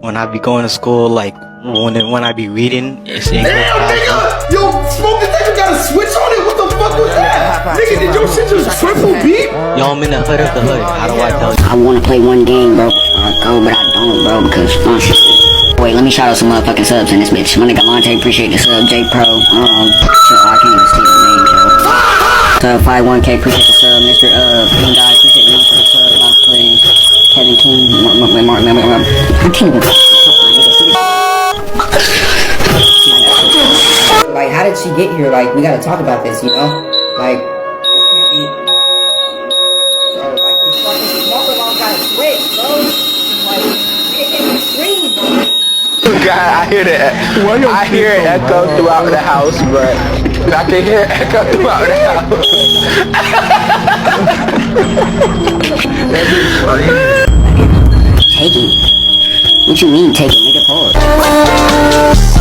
When I be going to school, like when I be reading, it's English. Damn, nigga! Yo, Smoke Detector got a switch on it? What the fuck was that? Nigga, did your shit just triple beep? Yo, I'm in the hood of the hood. How do I tell you? I wanna play one game, bro. Go, but I don't, bro, because wait, let me shout out some motherfucking subs in this bitch. My nigga Monte, appreciate the sub. J Pro, shit, I can't even see the name, yo. Sub 51K, appreciate the sub. Mr. King Guy, appreciate the motherfucking sub. Box plays. Kevin King, Mark, I can't even. Like, how did she get here? Like, we gotta talk about this, you know? Like, this can't be. Bro, like, this fucking smoker mom got a switch, bro. Like, it can't be streamed, bro. God, I hear that. I hear it echo throughout the house, but I can hear it echo throughout the house. Take it. What you mean, take it? Nigga, pause.